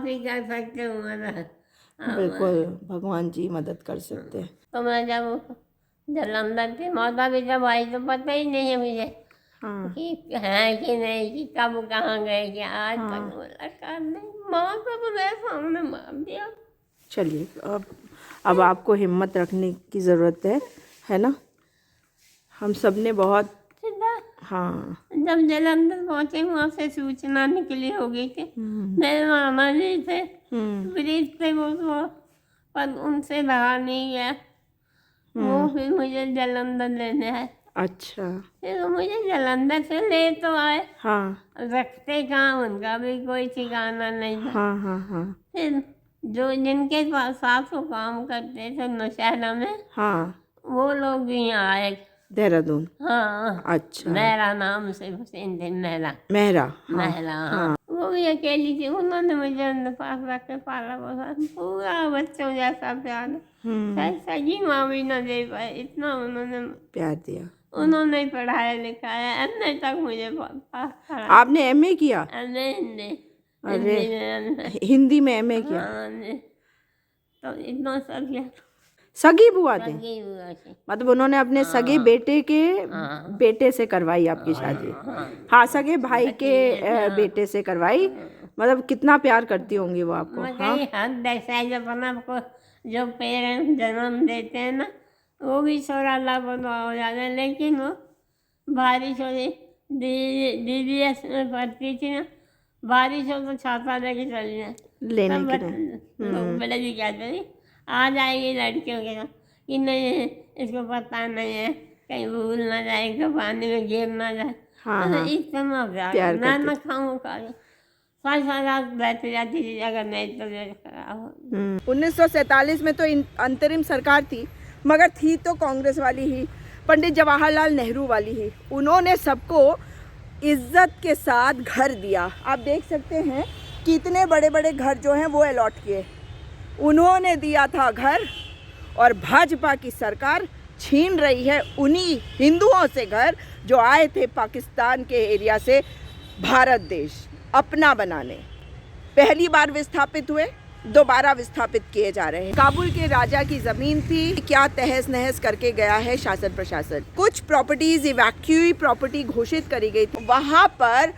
आप ही कर सकते हो मदद। बिल्कुल, भगवान जी मदद कर सकते हैं। तो मैं जब जलंधर थी, माता पिता भाई तो पता ही नहीं है मुझे हाँ कि है कि नहीं, कि कब कहाँ गए, कि आज तक हाँ, मुलाकात नहीं। माँ को तो मेरे सामने मार दिया। चलिए अब आपको हिम्मत रखने की ज़रूरत है ना। हम सब ने बहुत सीधा हाँ जब जलंधर पहुंचे, वहाँ से सूचना निकली होगी कि मेरे मामा जी थे, ब्रिज थे वो तो, पर उनसे रहा नहीं गया। वो फिर मुझे जलंधर लेने आए। अच्छा फिर वो मुझे जलंधर से ले तो आए, हाँ रखते कहाँ, उनका भी कोई ठिकाना नहीं था। हाँ हाँ हाँ फिर जो जिनके पास साथ वो काम करते थे नौशहरा में, हाँ, वो लोग भी यहाँ आए। देहरादून। हाँ, अच्छा, मेरा नाम से हुसैन थे, मेरा मेहरा। हाँ महिला। हाँ, वो भी अकेली थी, उन्होंने मुझे अपने पास रख के पाला पोसा, पूरा बच्चों जैसा प्यार। शायद सगी माँ भी न दे पाए इतना उन्होंने प्यार दिया। उन्होंने पढ़ाया लिखाया, एमए तक मुझे पास करा। आपने एमए किया? एमए हिंदी, अरे हिंदी में हिंदी में एमए किया? हाँ ने, तो इतना सब किया। सगी बुआ थी? सगी बुआ थी। मतलब उन्होंने अपने सगे बेटे के बेटे से करवाई आपकी शादी? हाँ, सगे भाई के बेटे से करवाई। मतलब कितना प्यार करती होंगी वो आपको। मैं हाँ कहीं हद ऐसा जब को जो पेरेंट्स जन्म देते हैं ना, वो भी थोड़ा लापरवाह हो जाते हैं। लेकिन वो बारिश हो रही, DDS में पढ़ती थी ना, बारिश हो तो छाता लेके चली जाए। लेने सब के लिए। लोग बड़े जी कहते थे आ जाएगी लड़कियों के साथ, कि नहीं इसको पता नहीं है, कहीं भूल ना जाए, कहीं पानी में गिर ना जाए। हाँ हाँ, इस समय प्यार मैं करती न खाऊँ का सारी सारी रात बैठ जाती थी, अगर नहीं तबीयत खराब हो। 1947 में तो अंतरिम सरकार थी, मगर थी तो कांग्रेस वाली ही, पंडित जवाहरलाल नेहरू वाली ही। उन्होंने सबको इज्जत के साथ घर दिया। आप देख सकते हैं कि इतने बड़े बड़े घर जो हैं वो अलॉट किए उन्होंने दिया था घर, और भाजपा की सरकार छीन रही है उन्हीं हिंदुओं से घर जो आए थे पाकिस्तान के एरिया से भारत देश अपना बनाने। पहली बार विस्थापित हुए, दोबारा विस्थापित किए जा रहे हैं। काबुल के राजा की जमीन थी, क्या तहस नहस करके गया है शासन प्रशासन। कुछ प्रॉपर्टीज इवैक्यूई प्रॉपर्टी घोषित करी गई थी, वहां पर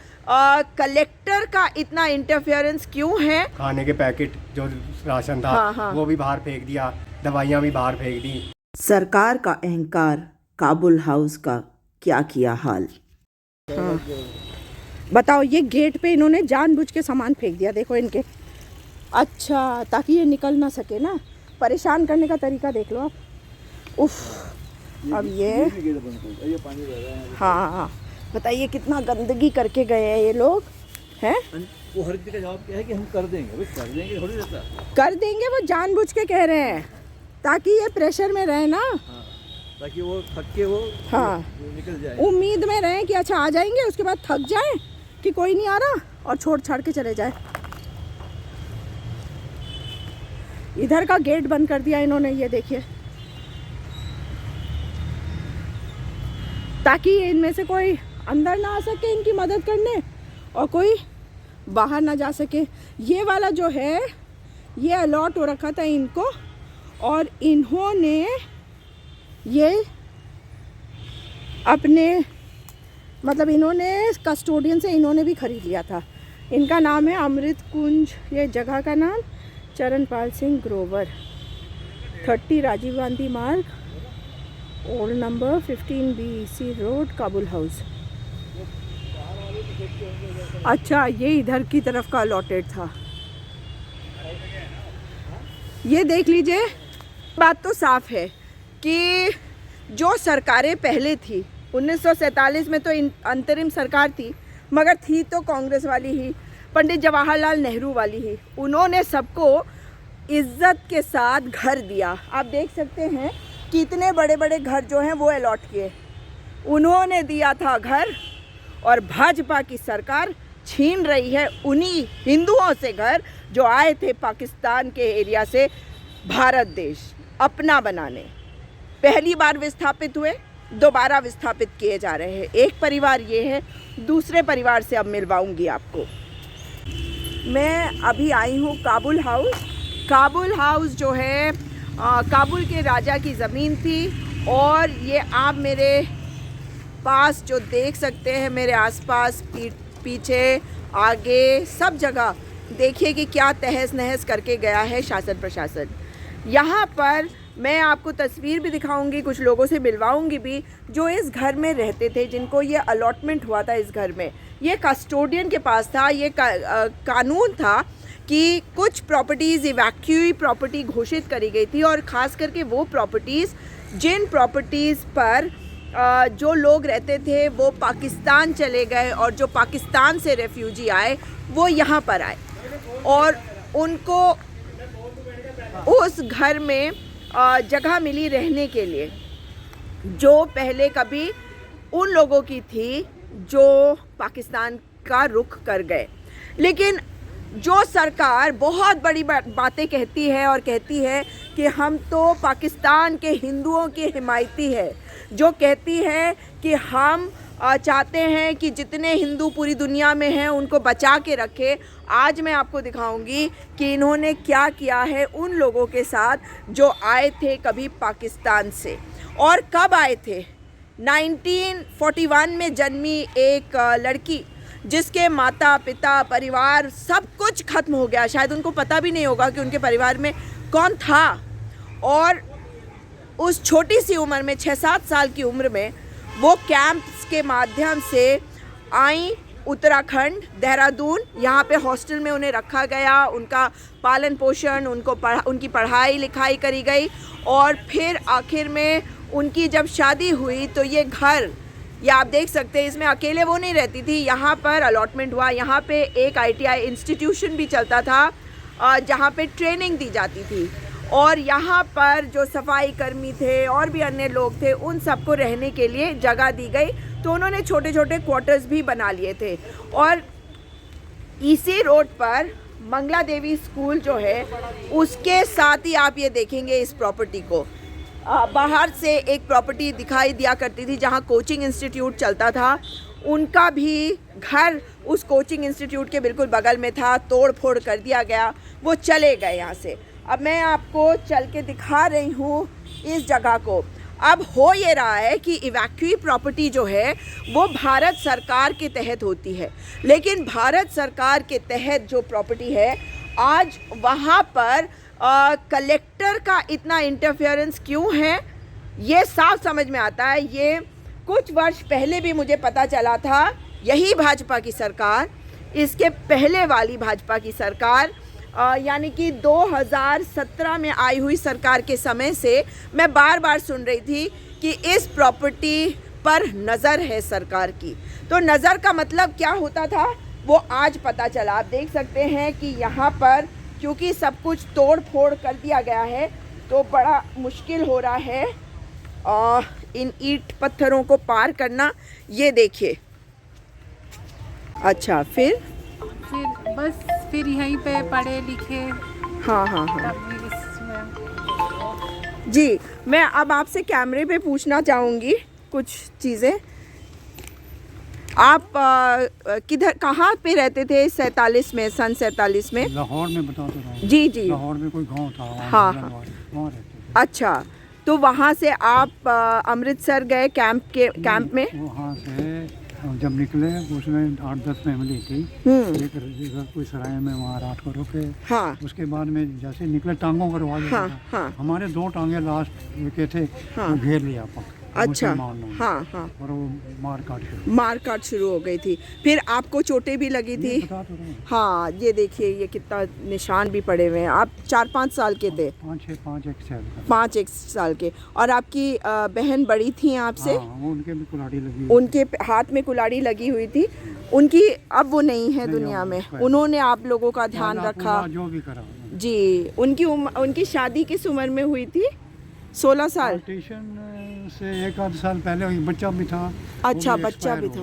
कलेक्टर का इतना इंटरफेरेंस क्यों है। खाने के पैकेट जो राशन था हाँ। वो भी बाहर फेंक दिया, दवाइयाँ भी बाहर फेंक दी। सरकार का अहंकार, काबुल हाउस का क्या किया हाल। हाँ। बताओ, ये गेट पे इन्होंने जानबूझ के सामान फेंक दिया, देखो इनके। अच्छा, ताकि ये निकल ना सके ना। परेशान करने का तरीका देख लो आप। उफ, अब ये हाँ, बताइए कितना गंदगी करके गए हैं ये लोग हैं। वो हर चीज़ का जवाब क्या है कि हम कर देंगे, भाई कर देंगे थोड़ी रहता। कर देंगे, वो जानबूझ के कह रहे हैं ताकि ये प्रेशर में रहे ना। हाँ, ताकि वो थक के वो हाँ, निकल जाए। उम्मीद में रहें कि अच्छा आ जाएंगे, उसके बाद थक जाएं कि कोई नहीं आ रहा और छोड़ छाड़ के चले जाए। इधर का गेट बंद कर दिया इन्होंने, ये देखिए, ताकि इनमें से कोई अंदर ना आ सके इनकी मदद करने और कोई बाहर ना जा सके। ये वाला जो है ये अलॉट हो रखा था इनको, और इन्होंने ये अपने मतलब इन्होंने कस्टोडियन से इन्होंने भी खरीद लिया था। इनका नाम है अमृत कुंज, ये जगह का नाम चरणपाल सिंह ग्रोवर, 30 राजीव गांधी मार्ग, old number 15BC road, Kabul house. अच्छा, ये इधर की तरफ का अलॉटेड था। ये देख लीजिए, बात तो साफ है कि जो सरकारें पहले थी, 1947 में तो अंतरिम सरकार थी, मगर थी तो कांग्रेस वाली ही, पंडित जवाहरलाल नेहरू वाली ही। उन्होंने सबको इज्जत के साथ घर दिया। आप देख सकते हैं कि इतने बड़े बड़े घर जो हैं वो अलॉट किए उन्होंने दिया था घर, और भाजपा की सरकार छीन रही है उन्हीं हिंदुओं से घर जो आए थे पाकिस्तान के एरिया से भारत देश अपना बनाने। पहली बार विस्थापित हुए, दोबारा विस्थापित किए जा रहे हैं। एक परिवार ये है, दूसरे परिवार से अब मिलवाऊंगी आपको। मैं अभी आई हूँ काबुल हाउस। काबुल हाउस जो है काबुल के राजा की ज़मीन थी, और ये आप मेरे पास जो देख सकते हैं, मेरे आसपास पीछे आगे सब जगह देखिए कि क्या तहस नहस करके गया है शासन प्रशासन। यहाँ पर मैं आपको तस्वीर भी दिखाऊंगी, कुछ लोगों से मिलवाऊंगी भी जो इस घर में रहते थे, जिनको ये अलॉटमेंट हुआ था इस घर में। ये कस्टोडियन के पास था, ये कानून था कि कुछ प्रॉपर्टीज़ इवैक्यूई प्रॉपर्टी घोषित करी गई थी, और ख़ास करके वो प्रॉपर्टीज़ जिन प्रॉपर्टीज़ पर जो लोग रहते थे वो पाकिस्तान चले गए, और जो पाकिस्तान से रेफ्यूजी आए वो यहाँ पर आए, और उनको उस घर में जगह मिली रहने के लिए, जो पहले कभी उन लोगों की थी जो पाकिस्तान का रुख कर गए। लेकिन जो सरकार बहुत बड़ी बातें कहती है और कहती है कि हम तो पाकिस्तान के हिंदुओं की हिमायती है, जो कहती है कि हम चाहते हैं कि जितने हिंदू पूरी दुनिया में हैं उनको बचा के रखे। आज मैं आपको दिखाऊंगी कि इन्होंने क्या किया है उन लोगों के साथ जो आए थे कभी पाकिस्तान से, और कब आए थे। 1941 में जन्मी एक लड़की, जिसके माता पिता परिवार सब कुछ ख़त्म हो गया, शायद उनको पता भी नहीं होगा कि उनके परिवार में कौन था, और उस छोटी सी उम्र में 6-7 साल की उम्र में वो कैंप्स के माध्यम से आई उत्तराखंड, देहरादून। यहाँ पे हॉस्टल में उन्हें रखा गया, उनका पालन पोषण, उनकी पढ़ाई लिखाई करी गई, और फिर आखिर में उनकी जब शादी हुई तो ये घर, ये आप देख सकते हैं, इसमें अकेले वो नहीं रहती थी, यहाँ पर अलॉटमेंट हुआ। यहाँ पे एक ITI इंस्टीट्यूशन भी चलता था जहाँ पे ट्रेनिंग दी जाती थी, और यहाँ पर जो सफाई कर्मी थे और भी अन्य लोग थे उन सबको रहने के लिए जगह दी गई। तो उन्होंने छोटे छोटे क्वार्टर्स भी बना लिए थे, और इसी रोड पर मंगला देवी स्कूल जो है उसके साथ ही आप ये देखेंगे इस प्रॉपर्टी को। बाहर से एक प्रॉपर्टी दिखाई दिया करती थी जहाँ कोचिंग इंस्टीट्यूट चलता था, उनका भी घर उस कोचिंग इंस्टीट्यूट के बिल्कुल बगल में था, तोड़ फोड़ कर दिया गया, वो चले गए यहाँ से। अब मैं आपको चल के दिखा रही हूँ इस जगह को। अब हो ये रहा है कि इवैक्यूई प्रॉपर्टी जो है वो भारत सरकार के तहत होती है, लेकिन भारत सरकार के तहत जो प्रॉपर्टी है आज वहाँ पर कलेक्टर का इतना इंटरफेरेंस क्यों है ये साफ समझ में आता है। ये कुछ वर्ष पहले भी मुझे पता चला था, यही भाजपा की सरकार, इसके पहले वाली भाजपा की सरकार यानी कि 2017 में आई हुई सरकार के समय से मैं बार बार सुन रही थी कि इस प्रॉपर्टी पर नज़र है सरकार की। तो नज़र का मतलब क्या होता था वो आज पता चला। आप देख सकते हैं कि यहाँ पर क्योंकि सब कुछ तोड़ फोड़ कर दिया गया है तो बड़ा मुश्किल हो रहा है इन ईंट पत्थरों को पार करना। ये देखिए, अच्छा फिर यहीं पे पढ़े लिखे। हाँ हाँ हाँ तब भी इसमें जी, मैं अब आपसे कैमरे पे पूछना चाहूँगी कुछ चीज़ें। आप किधर कहाँ पे रहते थे 47 में, सन 47 में? लाहौर में बता तो रहा हूँ। जी जी, लाहौर में कोई गांव था, हाँ वहाँ हाँ, रहते थे। अच्छा, तो वहाँ से आप अमृतसर गए कैंप में? वहाँ से जब निकले उसमें 8-10 फैमिली थी, एक कोई सराय में वहाँ रात को रुके। हाँ, उसके बाद में जैसे निकले टांगों का रिवाज हाँ, था। हाँ, हमारे 2 टांगे लास्ट के थे, हाँ, वो घेर लिया पक। अच्छा, हाँ हाँ, और वो मार काट शुरू हो गई थी। फिर आपको चोटें भी लगी थी? बता तो रहा हूँ। हाँ, ये देखिए, ये कितना निशान भी पड़े हुए हैं। आप 4-5 साल के थे? 5-1 साल के। और आपकी बहन बड़ी थी आपसे? हाँ, वो उनके भी कुल्हाड़ी लगी, उनके हाथ में कुल्हाड़ी लगी हुई थी। उनकी अब वो नहीं है दुनिया में, उन्होंने आप लोगों का ध्यान रखा जो भी करा जी। उनकी शादी किस उम्र में हुई थी? 16 साल? से 1-8 साल पहले एक बच्चा भी था। अच्छा, बच्चा भी था।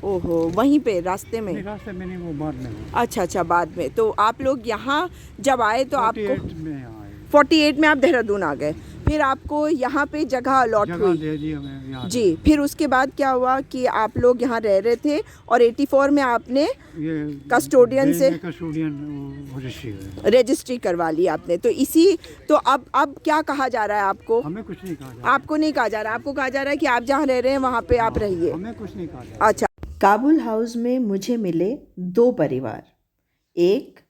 ओहो, वहीं पे रास्ते में? रास्ते में नहीं, वो बाद में। अच्छा अच्छा, बाद में। तो आप लोग यहाँ जब आए तो आपको 48 में आए। 48 में आप देहरादून आ गए। फिर आपको यहाँ पे जगह अलॉट जगह हुई। दे दी हमें यहाँ। जी, फिर उसके बाद क्या हुआ कि आप लोग यहाँ रह रहे थे और 84 में आपने ये कस्टोडियन से कस्टोडियन रजिस्ट्री रजिस्ट्री करवा ली आपने। तो इसी तो अब क्या कहा जा रहा है आपको? हमें कुछ नहीं कहा जा आपको नहीं कहा जा रहा, आपको कहा जा रहा है कि आप जहाँ रह रहे हैं वहाँ पे आप रहिए। हमें कुछ नहीं कहा जा अच्छा। काबुल हाउस में मुझे मिले 2 परिवार। एक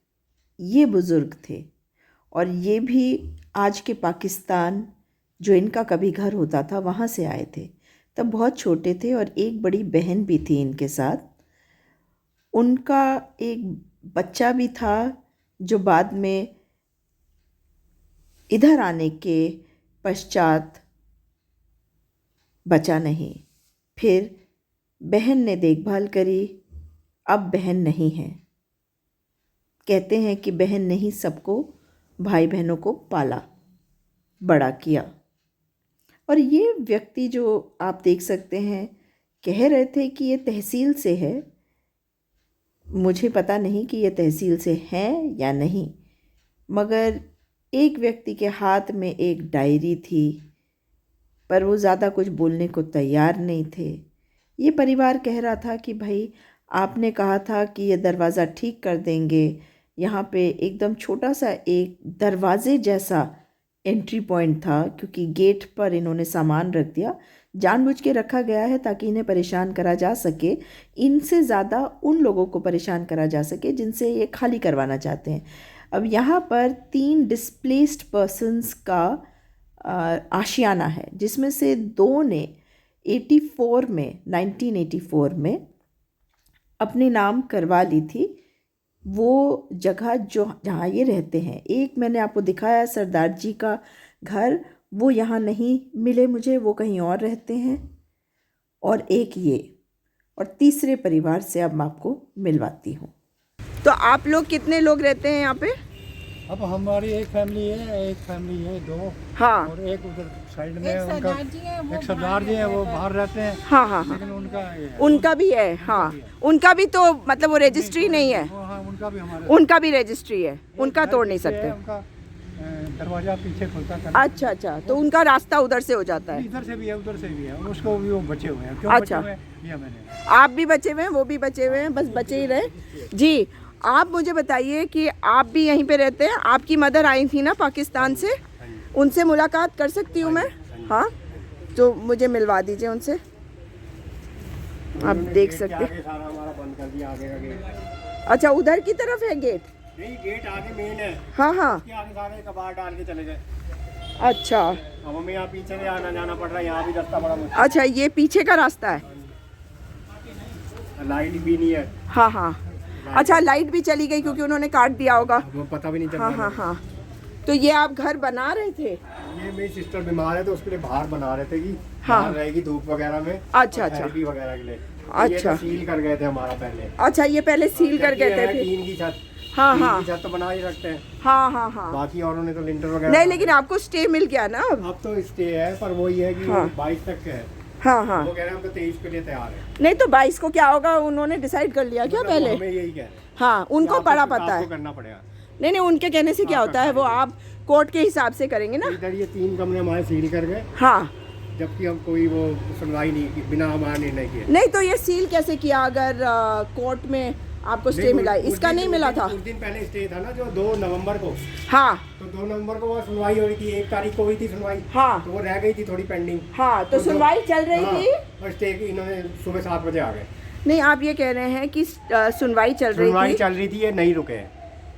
ये बुज़ुर्ग थे और ये भी आज के पाकिस्तान, जो इनका कभी घर होता था, वहाँ से आए थे। तब बहुत छोटे थे और एक बड़ी बहन भी थी इनके साथ। उनका एक बच्चा भी था जो बाद में इधर आने के पश्चात बचा नहीं। फिर बहन ने देखभाल करी, अब बहन नहीं है। कहते हैं कि बहन ने ही सबको, भाई बहनों को पाला बड़ा किया। और ये व्यक्ति जो आप देख सकते हैं कह रहे थे कि ये तहसील से है। मुझे पता नहीं कि ये तहसील से हैं या नहीं, मगर एक व्यक्ति के हाथ में एक डायरी थी, पर वो ज़्यादा कुछ बोलने को तैयार नहीं थे। ये परिवार कह रहा था कि भाई आपने कहा था कि ये दरवाज़ा ठीक कर देंगे। यहाँ पे एकदम छोटा सा एक दरवाज़े जैसा एंट्री पॉइंट था, क्योंकि गेट पर इन्होंने सामान रख दिया। जानबूझ के रखा गया है ताकि इन्हें परेशान करा जा सके, इनसे ज़्यादा उन लोगों को परेशान करा जा सके जिनसे ये खाली करवाना चाहते हैं। अब यहाँ पर 3 डिस्प्लेस्ड पर्सन्स का आशियाना है, जिसमें से 2 ने 1984 में अपने नाम करवा ली थी वो जगह जो जहाँ ये रहते हैं। एक मैंने आपको दिखाया सरदार जी का घर, वो यहाँ नहीं मिले मुझे, वो कहीं और रहते हैं। और एक ये, और तीसरे परिवार से अब मैं आपको मिलवाती हूँ। तो आप लोग कितने लोग रहते हैं यहाँ पे? अब हमारी एक फैमिली है 2। हाँ और एक उधर साइड में एक उनका सरदार जी हैं, वो एक सरदार जी हैं, वो बाहर रहते हैं। हाँ हाँ हाँ, लेकिन उनका ये है, उनका भी है। हाँ, उनका भी तो मतलब वो रजिस्ट्री नहीं है, हाँ उनका भी हमारे उनका भी रजिस्ट्री है, उनका तोड़ नहीं सकते। उनका दरवाजा पीछे खुलता है। अच्छा अच्छा, तो उनका रास्ता उधर से हो जाता है। इधर से भी है उधर से भी है, उसको भी वो बचे हुए हैं। क्यों अच्छा। बचे हुए हैं? ये मैंने आप भी बचे हुए हैं, वो भी बचे हुए हैं, बस बचे ही रहे। जी, आप मुझे बताइए कि आप भी यहीं पे रहते हैं। आपकी मदर आई थी ना पाकिस्तान से, उनसे मुलाकात कर सकती हूँ मैं? हाँ, तो मुझे मिलवा दीजिए उनसे। आप देख सकते हैं। आगे सारा हमारा बंद कर दिया, आगे का गेट। अच्छा, उधर की तरफ है गेट? नहीं, गेट आगे मेन है, हाँ हाँ, उसके आगे सारे कबाड़ डाल के चले गए। अच्छा अब हमें यहाँ पीछे से आना जाना पड़ रहा है, यहाँ भी रास्ता बड़ा मुश्किल, अच्छा, ये पीछे का रास्ता है। लाइट भी नहीं है। हाँ हाँ, अच्छा, लाइट भी चली गई क्योंकि उन्होंने काट दिया होगा। वो पता भी नहीं चल हाँ रहा। हाँ हाँ, तो ये आप घर बना रहे थे? ये मेरी सिस्टर बीमार है तो उसके लिए बाहर बना रहे थे कि हाँ। बाहर रहेगी धूप वगैरह में। अच्छा, अच्छा। थेरेपी वगैरह के लिए। अच्छा। ये तो सील कर गए थे हमारा पहले। अच्छा, ये पहले सील कर गए थे फिर? टीन की छत। हाँ टीन हाँ की छत तो बना ही रखते हैं, हाँ हाँ हाँ। बाकी औरों ने तो लिंटर वगैरह। नहीं, लेकिन आपको स्टे मिल गया ना अब? अब तो स्टे है, पर वही है कि हाँ। 22 तक के है। हाँ हाँ, वो कह रहे हैं हम तो 23 के लिए तैयार है। नहीं तो 22 को क्या होगा, उन्होंने डिसाइड कर लिया क्या पहले? हमें यही कह रहे हैं। हाँ, उनको आपको बड़ा कुछ पता है। आपको करना पड़ेगा। नहीं नहीं, उनके कहने से क्या होता है, वो आप कोर्ट के हिसाब से करेंगे ना। इधर ये 3 कमरे हमारे सील कर गए, हाँ, जबकि हम कोई वो सुनवाई नहीं की, बिना हमारा निर्णय किए। नहीं तो ये सील कैसे किया अगर कोर्ट में आपको स्टे मिला? इसका नहीं मिला था? उस दिन पहले स्टे था ना, जो 2 नवंबर को। हाँ तो 2 नवंबर को वहाँ सुनवाई हो रही थी, 1 तारीख को हुई थी सुनवाई। हाँ तो वो रह गई थी थोड़ी पेंडिंग। हाँ, तो सुनवाई चल रही थी। और स्टे की इन्होंने सुबह 7 बजे आ गए। नहीं, आप ये कह रहे हैं कि सुनवाई चल रही सुनवाई थी। चल रही थी, ये नहीं रुके हैं।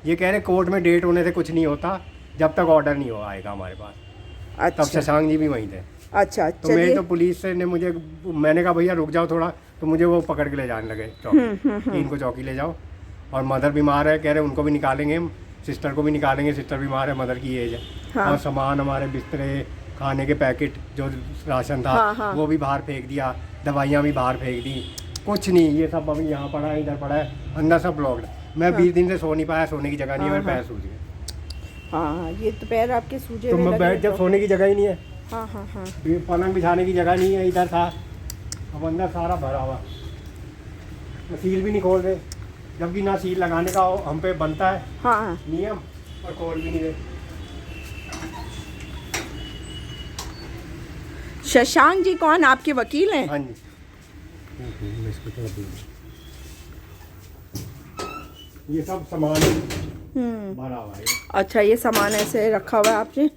ये कह रहे कोर्ट में डेट होने से कुछ नहीं होता जब तक ऑर्डर नहीं हो आएगा हमारे पास। तब अच्छा शशांक जी भी वहीं थे। अच्छा, तो मेरी चलिए। तो पुलिस से ने मुझे, मैंने कहा भैया रुक जाओ थोड़ा, तो मुझे वो पकड़ के ले जाने लगे चौकी। इनको चौकी ले जाओ, और मदर बीमार है, कह रहे उनको भी निकालेंगे हम, सिस्टर को भी निकालेंगे, सिस्टर बीमार है, मदर की एज है। हाँ। और सामान हमारे बिस्तरे, खाने के पैकेट, जो राशन था हाँ, हाँ। वो भी बाहर फेंक दिया, दवाइयाँ भी बाहर फेंक दी, कुछ नहीं, ये सब अभी यहाँ पड़ा है, इधर पड़ा है, अंदर सब ब्लॉक्ड। मैं 20 दिन से सो नहीं पाया, सोने की जगह नहीं है, मेरे पैर सूज गए। हाँ, ये तो पैर आपके सूजे तो हुए मैं लगे बैठ, जब तो। सोने की जगह ही नहीं है, हाँ हाँ हाँ, ये पलंग बिछाने की जगह नहीं है, इधर था, अब अंदर सारा भरा हुआ। तो सील भी नहीं खोल रहे, जबकि ना सील लगाने का हम पे बनता है हाँ नियम, और खोल भी नहीं रहे। शशांक जी कौन, आपके वकील हैं? हाँ जी। मैं इसको थोड़ा दूर। ये सब सामान भरा हुआ है। अच्छा, ये सामान ऐसे रखा हुआ है आपने?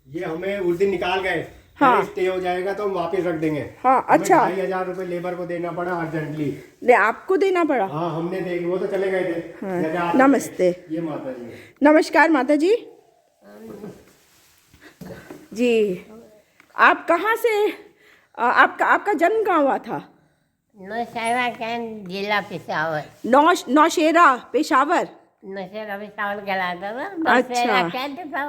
ये हमें उस दिन निकाल गए। हाँ। स्टे हो जाएगा तो हम वापस रख देंगे। हाँ, हमें अच्छा। 2500 रुपये लेबर को देना पड़ा अर्जेंटली। नहीं, आपको देना पड़ा? हाँ, हमने देख, वो तो चले गए थे। हाँ, जैसे आप नमस्ते। ये माता जी है। नमस्कार माता जी। जी, आप कहाँ से, आपका जन्म कहाँ हुआ था? नौशहरा कैंट, जिला पेशावर। नौशेरा पेशावर। नौशहरा पेशावर कहलाता था। अच्छा। नौशहरा कैंट था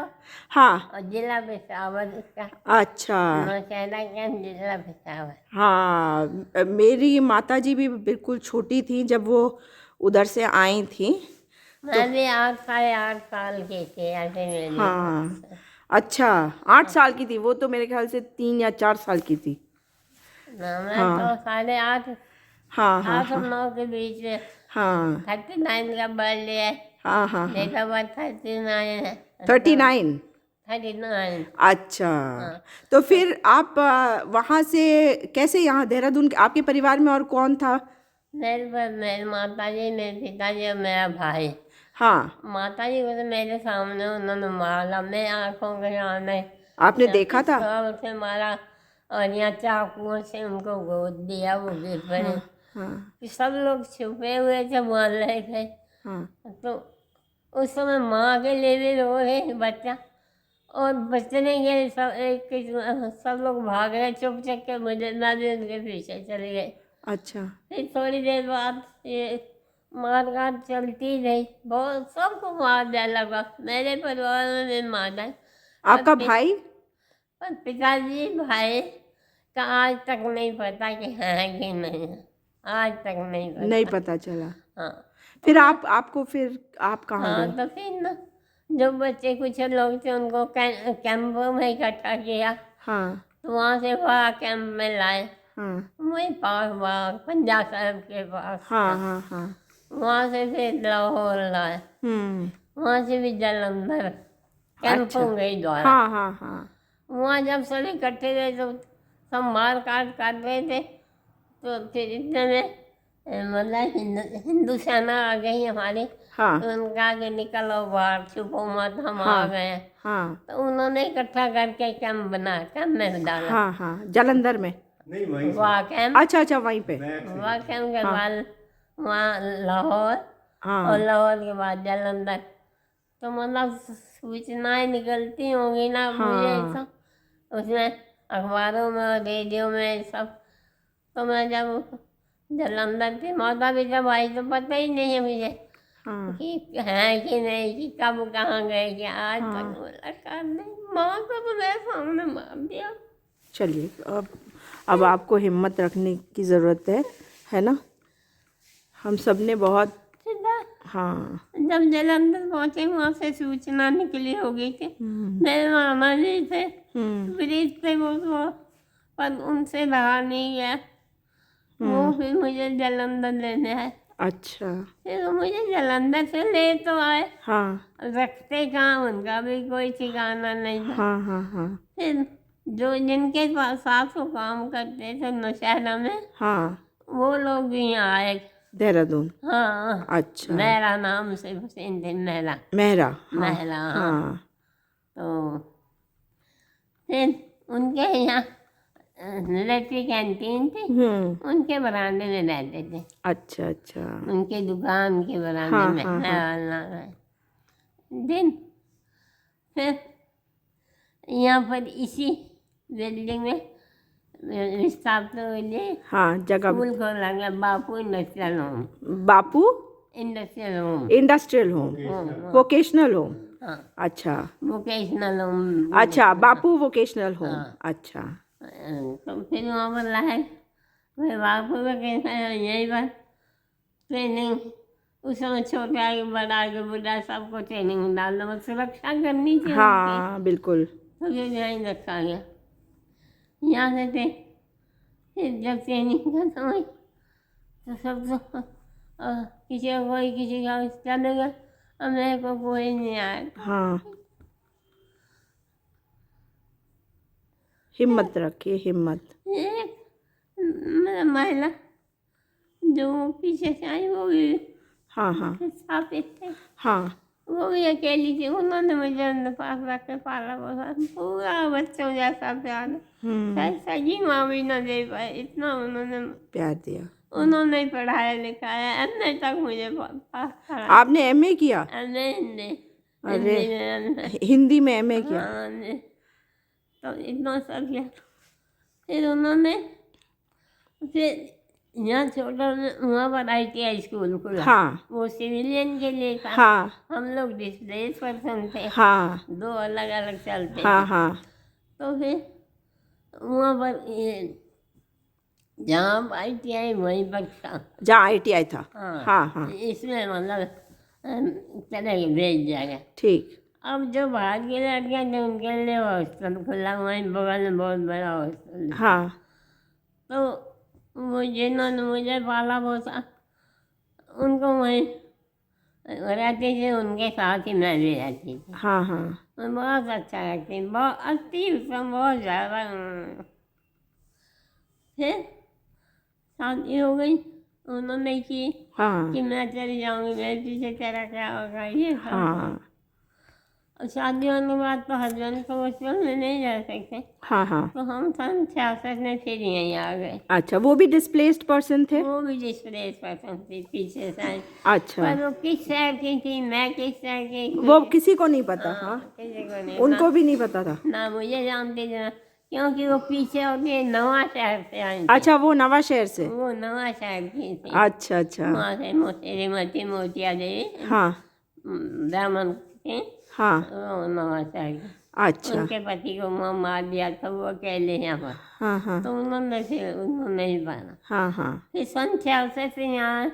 हाँ, और जिला पेशावर इसका। अच्छा। नौशहरा कैंट, जिला पेशावर। हाँ, मेरी माता जी भी बिल्कुल छोटी थी जब वो उधर से आई थी। मैं भी 8 साल की थी ऐसे मेरी। हाँ, अच्छा, 8 साल की थी वो, तो मेरे ख्याल से 3 या 4 साल की थी। मैं हाँ। तो 8:30, हाँ हाँ 8 और 9 के बीच में। हाँ 39 का बर्थडे है। हाँ हाँ हाँ। डेट ऑफ बर्थ 39 है। 39। 39। अच्छा, तो फिर आप वहाँ से कैसे यहाँ देहरादून, आपके परिवार में और कौन था? मेरी माता जी, मेरे पिताजी और मेरा भाई। हाँ, माता जी को तो मेरे सामने उन्होंने मारा, मैं आंखों के सामने। आपने देखा था? सब से मारा और यहाँ चाकुओं से उनको गोद दिया, वो गिर पड़े। हाँ कि सब लोग छुपे हुए थे, बोल रहे थे। हाँ तो उस समय माँ के लिए भी रो रहे बच्चा, और बचने के लिए सब लोग भाग गए चुप चुप के, मुझे ना भी उनके पीछे चले गए। अच्छा। फिर थोड़ी देर बाद ये मार काट चलती रही, बहुत सबको मार दिया लगा, मेरे परिवार में भी मारा। आपका भाई? पर पिताजी भाई का आज तक नहीं पता कि है कि नहीं है, आज तक नहीं पता। नहीं पता चला। हाँ। फिर आप कहाँ हाँ, गए? तो फिर ना जो बच्चे कुछ लोग थे उनको कैंपों में इकट्ठा किया, हाँ तो वहाँ से वहाँ कैंप में लाए। हाँ वही पास बाग पंजाब साहब के पास। हाँ हाँ हाँ। वहाँ से फिर लाहौर लाए, वहाँ से भी जलंधर, कैंपों के द्वारा। हाँ हाँ हाँ। वहाँ जब सब इकट्ठे थे तो सब मार काट कर रहे थे, तो फिर इतने में मतलब हिंदू सेना आ गई हमारी। हाँ तो उनका आगे निकलो बाहर, छुपो मत, हम आ गए हैं। हाँ तो उन्होंने इकट्ठा करके कैंप बना, कैंप में डाला। हाँ हाँ, जलंधर में? नहीं, वही वहाँ कैंप, अच्छा अच्छा, वहीं पे। वहाँ कैंप के बाद वहाँ लाहौर, और हाँ लाहौर के बाद जलंधर। तो मतलब सूचनाएं निकलती होंगी ना, मुझे सब उसमें अखबारों में और रेडियो में सब। तो मैं जब जलंधर थी, माता भी जब आई तो पता ही नहीं है मुझे हाँ कि है कि नहीं, कि कब कहाँ गए, कि आज तक मुलाकात नहीं। माँ को तो मेरे सामने मार दिया। चलिए, अब आपको हिम्मत रखने की ज़रूरत है ना? हम सब ने बहुत। हाँ, जब जलंधर पहुंचे वहाँ से सूचना निकली हो गई थी। मेरे मामा जी थे, ब्रिज थे वो तो, पर उनसे रहा नहीं गया। वो फिर मुझे जलंधर लेने आए। अच्छा। फिर वो मुझे जलंधर से ले तो आए, हाँ रखते कहाँ, उनका भी कोई ठिकाना नहीं था। हाँ हाँ हाँ फिर जो जिनके पास साथ वो काम करते थे नौशहरा में, हाँ, वो लोग भी यहाँ आए। देहरादून। हाँ, अच्छा। मेरा नाम से हुसैन थे, मेरा मेहरा। हाँ महला। हाँ। हाँ तो फिर उनके यहाँ मिलिट्री कैंटीन थी, उनके बरामदे में रहते थे। अच्छा अच्छा। उनके दुकान के बरामदे हाँ, में हाँ, दिन। फिर यहाँ पर इसी बिल्डिंग में स्थापित हुई, हाँ, जगह। स्कूल खोला गया, Bapu industrial home. Bapu industrial home. Industrial home, vocational home. हाँ, अच्छा वोकेशनल होम। अच्छा, बापू वोकेशनल होम। हाँ। अच्छा। तो फिर वहाँ पर लाए, फिर बापू वोकेशनल यहीं पर ट्रेनिंग। उस समय छोटा के बड़ा के बुढ़ा सबको ट्रेनिंग डालना, बस सुरक्षा करनी चाहिए। हाँ बिल्कुल। तो फिर यहीं रखा गया, यहाँ से थे। फिर जब ट्रेनिंग का समय तो सब तो किसी को कोई किसी का चले गया, और मेरे को कोई नहीं आया। हाँ, हिम्मत रखिए, हिम्मत। एक महिला जो पीछे से आई वो भी हाँ हाँ स्थापित थे, हाँ। वो भी अकेली थी। उन्होंने मुझे अपने पास रख के पाला पोसा, पूरा बच्चों जैसा प्यार। शायद सगी माँ भी न दे पाए इतना उन्होंने प्यार दिया। उन्होंने ही पढ़ाया लिखाया, एमए तक मुझे पास करा। आपने एमए किया? एमए हिंदी, अरे हिंदी में MA। हिंदी में एमए किया? हाँ जी, तो इतना सब किया। फिर उन्होंने फिर यहाँ छोटा वहाँ पर ITI स्कूल खुला। हाँ वो सिविलियन के लिए था। हाँ हम लोग डिस्प्लेस पर्सन थे, हाँ 2 अलग अलग चलते हाँ थे। हाँ तो फिर वहाँ पर जहाँ ITI वहीं पर था। जहाँ ITI था। हाँ हाँ हाँ इसमें मतलब चले गए, भेज दिया गया। ठीक। अब जो बाहर की लड़कियाँ थे उनके लिए हॉस्टल खुला वहीं बगल में, बहुत बड़ा हॉस्टल। हाँ तो वो जिन्होंने मुझे पाला पोसा उनको वहीं रहती थी, उनके साथ ही मैं भी रहती थी। हाँ हाँ मैं बहुत अच्छा लगती, बहुत अति उत्तम, बहुत ज़्यादा। फिर शादी हो गई उन्होंने की हाँ कि मैं चली जाऊंगी, मेरे पीछे तेरा क्या होगा, ये सब। हाँ और शादी होने के बाद तो हस्बैंड को हॉस्टल में नहीं जा सकते, हाँ हाँ। तो हम सन 66 में फिर यहीं आ गए। अच्छा, वो भी डिस्प्लेस्ड पर्सन थे? वो भी डिस्प्लेस पर्सन थी पीछे से। अच्छा, पर वो किस शहर की थी, मैं किस शहर की थी, वो किसी को नहीं पता। हाँ किसी को नहीं, उनको भी नहीं पता था। ना मुझे जानती थी, क्योंकि वो पीछे होती नवा शहर से आई थी। अच्छा, वो नवा शहर से? वो नवा शहर की थी। अच्छा अच्छा। वहाँ से श्रीमती मोतिया देवी हाँ ब्राह्मण थे, हाँ। वो नवा शहर की। अच्छा। उनके पति को मार दिया था, वो अकेले यहाँ पर। हाँ हाँ तो उन्होंने ही पाला। हाँ हाँ। फिर सन 66 से यहाँ,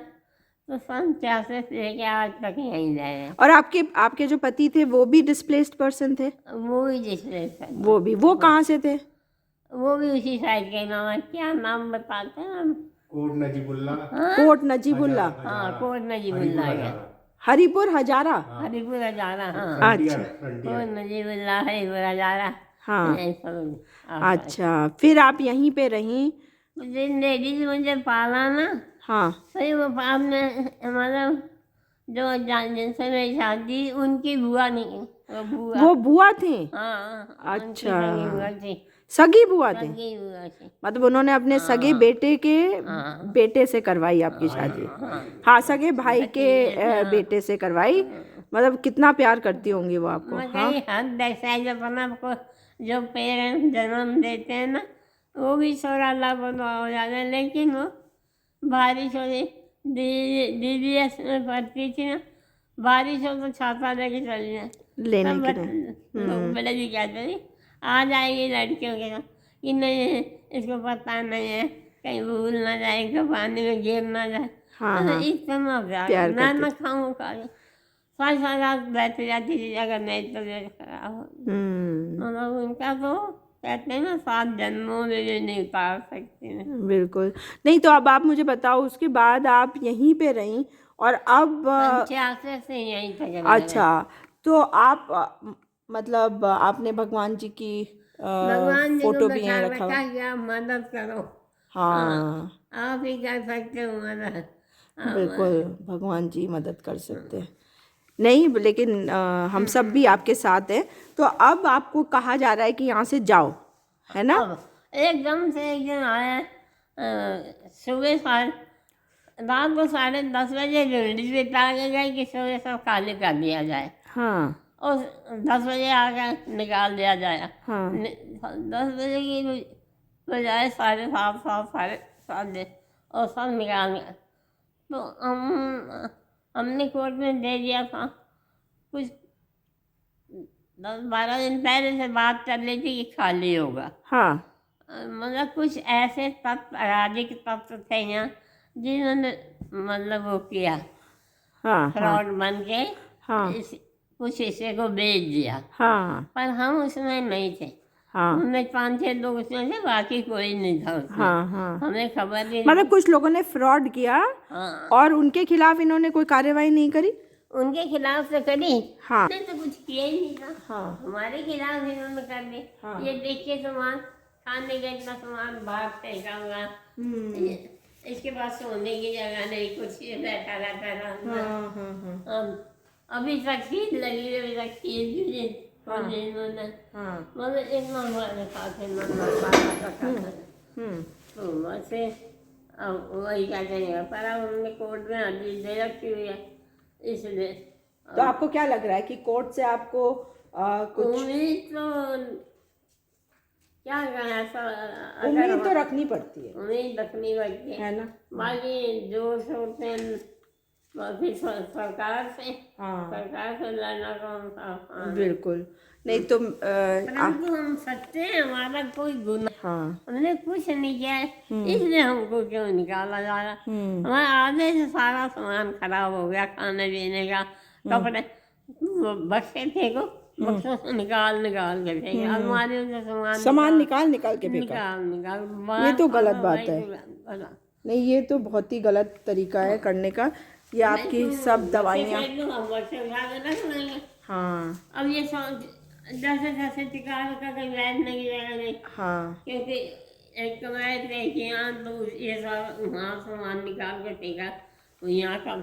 तो सन 66 से लेके आज तक यहीं रह रहे। और आपके जो पति थे वो भी डिस्प्लेस्ड पर्सन थे? वो भी डिस्प्लेस था। वो कहाँ से थे? वो भी उसी साइड के नाम, क्या नाम बताते हैं हम? कोट नजीबुल्ला। कोट नजीबुल्ला। हाँ, कोट नजीबुल्ला है। हरिपुर हजारा। हरिपुर हजारा। हाँ, अच्छा कोट नजीबुल्ला, हरिपुर हजारा। हाँ। यही सब। अच्छा, फिर आप यहीं पे रहीं? जिन लेडीज मुझे पाला ना, हाँ सही वो आपने मतलब जो जिनसे मेरी शादी, उनकी बुआ नहीं, वो बुआ थे? हाँ। अच्छा। उनकी बुआ थी, सगी बुआ थे? सगी बुआ थी। मतलब उन्होंने अपने सगे बेटे के बेटे से करवाई आपकी शादी? हाँ, सगे भाई के बेटे से करवाई। मतलब कितना प्यार करती होंगी वो आपको? मैं हाँ कहीं हद देखा है, जब आपको जो पेरेंट्स जन्म देते हैं ना, वो भी ईश्वर अल्लाह को दुआ हो जाता है। लेकिन वो बारिश हो रही, DBS में पढ़ती थी ना, बारिश हो तो छाता लेके चली जाए। लेने तब के लिए। लोग बड़े जी कहते थे आ जाएगी लड़कियों के साथ, कि नहीं इसको पता नहीं है, कहीं भूल ना जाए, कि पानी में गिर ना जाए। हाँ हाँ। इतना प्यार मैं करते न खाऊँ खा सारी रात बैठ जाती थी, अगर मेरी तबीयत खराब हो। मतलब उनका तो कहते हैं ना, 7 जन्मों में भी नहीं उतार सकती मैं। बिल्कुल नहीं। तो अब आप मुझे बताओ, उसके बाद आप यहीं पे रहीं और अब 86 से यहीं तक। अच्छा, तो आप मतलब आपने भगवान जी की भगवान जी फोटो को भी यहीं रखा हुआ? कि आप मदद करो। हाँ आप ही कर सकते हो मदद। बिल्कुल, भगवान जी मदद कर सकते हैं। नहीं, लेकिन हम सब भी आपके साथ हैं। तो अब आपको कहा जा रहा है कि यहाँ से जाओ, है ना? अब एकदम से एक दिन आया, सुबह रात को 10:30 बजे लेडीज भी आ गई कि सुबह सब खाली कर दिया जाए। हाँ और 10 बजे आकर निकाल दिया जाए। हाँ 10 बजे की बजाय 7:30, 7:30 और सब निकाल गए। तो हमने कोर्ट में दे दिया था। कुछ 10-12 दिन पहले से बात कर रही थी कि खाली होगा। हाँ मतलब कुछ ऐसे तत्व, अराजक तत्व थे यहाँ, जिन्होंने मतलब वो किया, हाँ फ्रॉड बन के हाँ कुछ हिस्से को बेच दिया। हाँ पर हम उसमें नहीं थे। हाँ हमने 5-6 लोग उसमें थे, बाकी कोई नहीं था उसमें। हाँ हाँ। हमें खबर नहीं। मतलब कुछ लोगों ने फ्रॉड किया हाँ, और उनके खिलाफ इन्होंने कोई कार्रवाई नहीं करी? उनके खिलाफ से करी। हाँ। हमने तो कुछ किया ही नहीं था। हाँ हमारे खिलाफ इन्होंने कर दी। हाँ। ये देख के तो वहाँ खाने का इतना सामान बाहर फेंका हुआ, इसके पास सोने की जगह नहीं, कुछ बैठा रहता था। अभी तक चीज लगी, अभी तक चीज भी इन्होंने मतलब एक नंबर खाते तो वैसे अब वही क्या करेंगे, पर अब हमने कोर्ट में अर्जी दे रखी हुई है, इसलिए तो आपको क्या लग रहा है कि कोर्ट से आपको कुछ उम्मीद तो क्या करें, ऐसा उम्मीद तो रखनी पड़ती है उम्मीद रखनी पड़ती है ना? बाकी जो सोचते हैं बाकी सरकार से लड़ना कौन सा। बिल्कुल नहीं तो परंतु हम सच्चे हैं, हमारा कोई गुनाह हमने कुछ नहीं किया है, इसलिए हमको क्यों निकाला जा रहा। हमारा आधे से सारा सामान खराब हो गया, खाने पीने का, कपड़े बक्से थे को बक्सों से निकाल के फेंके, अलमारियों से सामान निकाल के फेंका। निकाल ये तो गलत बात है। नहीं, ये तो बहुत ही गलत तरीका है करने का। ये आपकी सब दवाइयाँ अब ये जैसे टिकाऊ का कहीं बैठने की जगह नहीं, क्योंकि एक कमरे देखिए यहाँ तो ये सब वहाँ सामान निकाल के फेंका, तो यहाँ का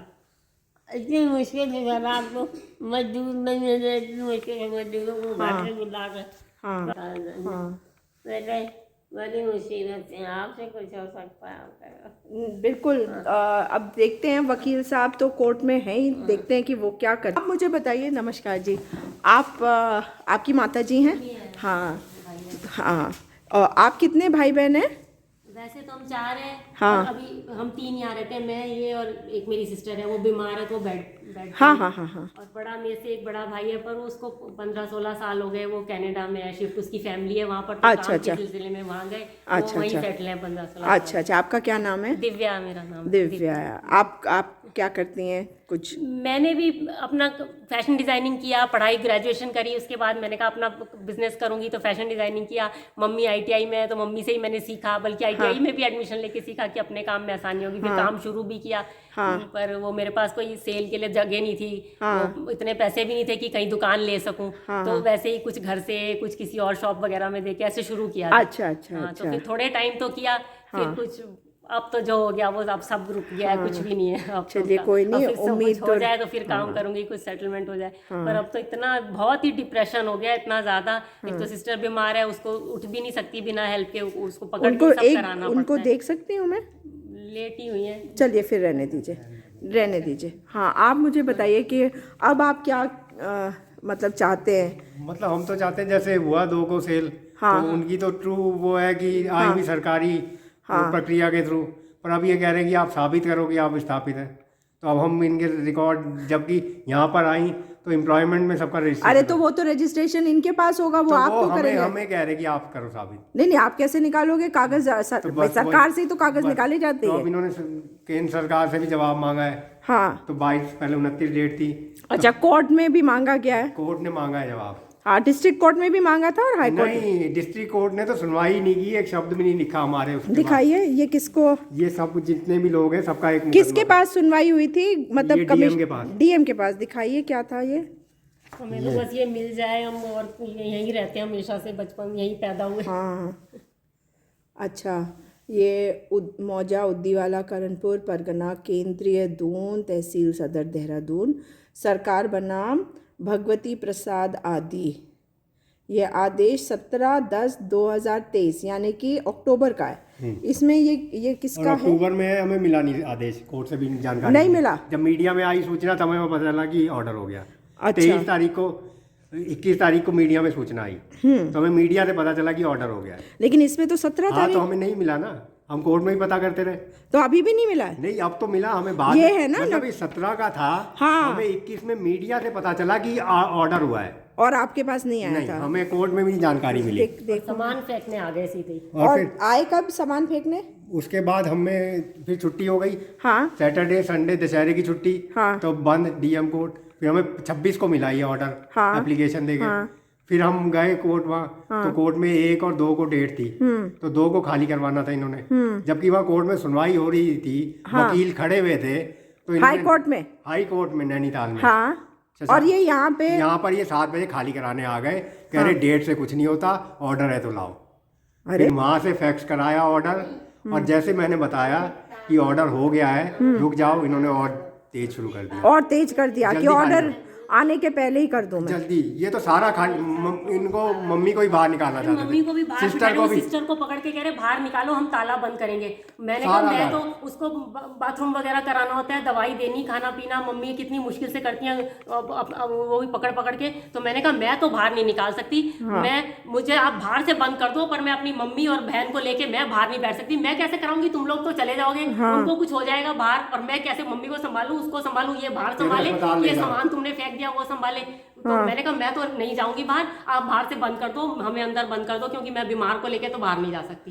इतनी मुश्किल से सर आपको मजदूर नहीं मिल रहे, इतनी मुश्किल है मजदूरों को घर से बुला कर बड़ी मुसीबत है, आपसे कुछ हो सकता है। बिल्कुल। अब देखते हैं, वकील साहब तो कोर्ट में हैं ही, देखते हैं कि वो क्या करते हैं। आप मुझे बताइए, नमस्कार जी, आप आपकी माता जी हैं? हाँ। और आप कितने भाई बहन हैं? वैसे तो हम 4 हैं। हाँ। अभी हम 3 यहाँ रहते हैं, मैं, ये और एक मेरी सिस्टर है, वो बीमार है तो बेड हाँ। और बड़ा मेरे से एक बड़ा भाई है, पर उसको 15-16 साल हो गए, वो कनाडा में है शिफ्ट, उसकी फैमिली है वहाँ पर, तो काम के सिलसिले में वहाँ गए, वो वहीं सेटल है 15-16। अच्छा। आपका क्या नाम है? दिव्या मेरा नाम। दिव्या। आप क्या करती हैं कुछ? मैंने भी अपना फैशन डिज़ाइनिंग किया, पढ़ाई ग्रेजुएशन करी, उसके बाद मैंने कहा अपना बिजनेस करूंगी, तो फैशन डिज़ाइनिंग किया। मम्मी ITI में है तो मम्मी से ही मैंने सीखा, बल्कि ITI में भी एडमिशन लेके सीखा कि अपने काम में आसानी होगी। फिर काम शुरू भी किया, पर वो मेरे पास कोई सेल के लिए जगह नहीं थी, तो इतने पैसे भी नहीं थे कि कहीं दुकान ले सकूं, तो वैसे ही कुछ घर से कुछ किसी और शॉप वगैरह में देके ऐसे शुरू किया। अच्छा। तो फिर थोड़े टाइम तो किया, फिर कुछ अब तो जो हो गया वो अब सब रुक गया है, कुछ भी नहीं है अब। चलिए, कोई नहीं, उम्मीद हो जाए तो फिर काम करूंगी, कुछ सेटलमेंट हो जाए। पर अब तो इतना बहुत ही डिप्रेशन हो गया, इतना ज्यादा। एक तो सिस्टर बीमार है, उसको उठ भी नहीं सकती बिना हेल्प के, उसको पकड़ के सब कराना पड़ता है। उनको देख सकती हूँ मैं? लेटी हुई है। चलिए फिर रहने दीजिए। हाँ, आप मुझे बताइए कि अब आप क्या मतलब चाहते हैं? मतलब हम तो चाहते हैं जैसे हुआ 2 को सेल, तो उनकी तो ट्रू वो है कि आई भी सरकारी प्रक्रिया के थ्रू, पर अब ये कह रहे हैं कि आप साबित करो कि आप स्थापित हैं। तो अब हम इनके रिकॉर्ड, जबकि यहाँ पर आई तो एम्प्लॉयमेंट में सबका रजिस्ट्रेशन। अरे तो वो तो रजिस्ट्रेशन इनके पास होगा, वो आप तो करेंगे। हमें कह रहे कि आप करो साबित। नहीं, आप कैसे निकालोगे कागज? सरकार से ही तो कागज निकाले जाते हैं। तो अब इन्होंने केंद्र सरकार से भी जवाब मांगा है। हाँ। तो 22 पहले 29 डेट थी। अच्छा, कोर्ट में भी मांगा गया है? कोर्ट ने मांगा है जवाब। हाँ, डिस्ट्रिक्ट कोर्ट में भी मांगा था और हाई कोर्ट नहीं, डिस्ट्रिक्ट कोर्ट ने तो सुनवाई नहीं की, एक शब्द भी नहीं लिखा हमारे उसके। दिखाइए, ये किसको? ये सब जितने भी लोग हैं सबका एक किसके पास सुनवाई हुई थी? मतलब डीएम के पास। डीएम के पास। दिखाइए क्या था ये? हमें तो बस ये मिल जाए, हम और यहीं रहते हैं हमेशा से, बचपन यहीं पैदा हुए। हाँ। अच्छा, ये मौजा उद्दीवाला करणपुर परगना केंद्रीय दून तहसील सदर देहरादून, सरकार बनाम भगवती प्रसाद आदि। ये आदेश 17/10/2023 यानी कि अक्टूबर का है। इसमें ये किसका है? अक्टूबर में हमें मिला नहीं आदेश, कोर्ट से भी जानकारी नहीं मिला। जब मीडिया में आई सूचना तब हमें पता चला कि ऑर्डर हो गया। अच्छा। 21 तारीख को मीडिया में सूचना आई, तो हमें मीडिया से पता चला कि ऑर्डर हो गया। लेकिन इसमें तो 17 तारीख। तो हमें नहीं मिला ना, हम कोर्ट में ही पता करते रहे। तो अभी भी नहीं मिला है? नहीं, अब तो मिला हमें बाद ये है ना, मतलब 17 का था। हाँ। हमें 21 में मीडिया से पता चला कि ऑर्डर हुआ है, और आपके पास नहीं आया था? हमें कोर्ट में भी जानकारी मिली। सामान फेंकने आ गए सीधे। और फिर आए कब सामान फेंकने? उसके बाद हमें फिर छुट्टी हो गई। हाँ। सैटरडे संडे दशहरे की छुट्टी। हाँ। तो बंद डीएम कोर्ट। फिर हमें 26 को मिला ये ऑर्डर। हाँ। एप्लीकेशन देके। फिर हम गए कोर्ट वहाँ। तो कोर्ट में 1 और 2 को डेट थी, तो 2 को खाली करवाना था इन्होंने, जबकि वहाँ कोर्ट में सुनवाई हो रही थी। वकील खड़े हुए थे। तो हाई कोर्ट में नैनीताल में। हाँ। और ये यहाँ पर ये 7 बजे खाली कराने आ गए, कह रहे डेट से कुछ नहीं होता, ऑर्डर है तो लाओ। फिर वहाँ से फैक्स कराया ऑर्डर, और जैसे मैंने बताया कि ऑर्डर हो गया है, रुक जाओ, इन्होंने और तेज शुरू कर दिया। और तेज कर दिया कि जल्दी ऑर्डर आने के पहले ही कर दूं मैं। जल्दी, ये तो सारा इनको मम्मी को ही बाहर निकालना चाहते थे, मम्मी को भी बाहर सिस्टर को भी। सिस्टर को पकड़ के कह रहे बाहर निकालो, हम ताला बंद करेंगे। मैंने कहा मैं तो उसको बाथरूम वगैरह कराना होता है, दवाई देनी, खाना पीना, मम्मी कितनी मुश्किल से करती हैं वो भी पकड़ पकड़ के। तो मैंने कहा मैं तो बाहर नहीं निकाल सकती, मुझे आप बाहर से बंद कर दो, पर मैं अपनी मम्मी और बहन को लेके मैं बाहर नहीं बैठ सकती। मैं कैसे कराऊंगी, तुम लोग तो चले जाओगे, उनको कुछ हो जाएगा बाहर, और मैं कैसे मम्मी को संभालूं, उसको संभालूं, ये बाहर संभाले, ये सामान तुमने फेंक दिया वो संभाले। तो मैंने कहा मैं तो नहीं जाऊंगी बाहर, आप बाहर से बंद कर दो, हमें अंदर बंद कर दो, क्योंकि मैं बीमार को लेके तो बाहर नहीं जा सकती।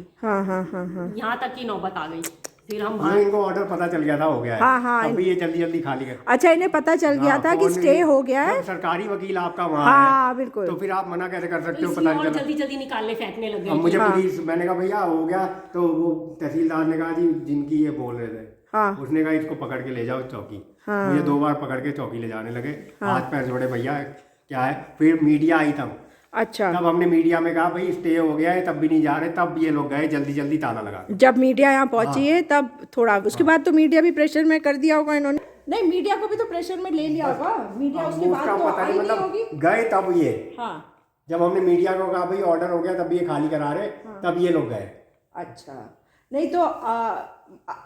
यहाँ तक की नौबत आ गई। फिर हम बाहर, इनको ऑर्डर पता चल गया था हो गया है, तभी ये जल्दी जल्दी खाली कर। अच्छा, इन्हें पता चल गया था कि स्टे हो गया है। सरकारी वकील आपका वहाँ है, बिल्कुल। तो फिर आप मना कैसे कर सकते हो, इसलिए पता नहीं और चला। जल्दी जल्दी निकालने फेंकने लग अब गए। मुझे पुलिस, मैंने कहा भैया हो गया, तो वो तहसीलदार ने कहा जी जिनकी ये बोल रहे थे, उसने कहा इसको पकड़ के ले जाओ चौकी। मुझे 2 बार पकड़ के चौकी ले जाने लगे, हाथ पैर जोड़े, भैया क्या है। फिर मीडिया आई तब, अच्छा, तब हमने मीडिया में कहा भाई स्टे हो गया है, तब भी नहीं जा रहे, तब ये लोग गए जल्दी जल्दी ताला लगा के। जब मीडिया यहाँ पहुंची है तब थोड़ा, उसके बाद तो मीडिया भी प्रेशर में कर दिया होगा इन्होंने। नहीं, मीडिया को भी तो प्रेशर में ले लिया होगा, मीडिया उसके बाद तो पता आई नहीं, नहीं होगी। मतलब गए तब ये, जब हमने मीडिया को कहा भाई ऑर्डर हो गया, तब ये खाली करा रहे, तब ये लोग गए। अच्छा, नहीं तो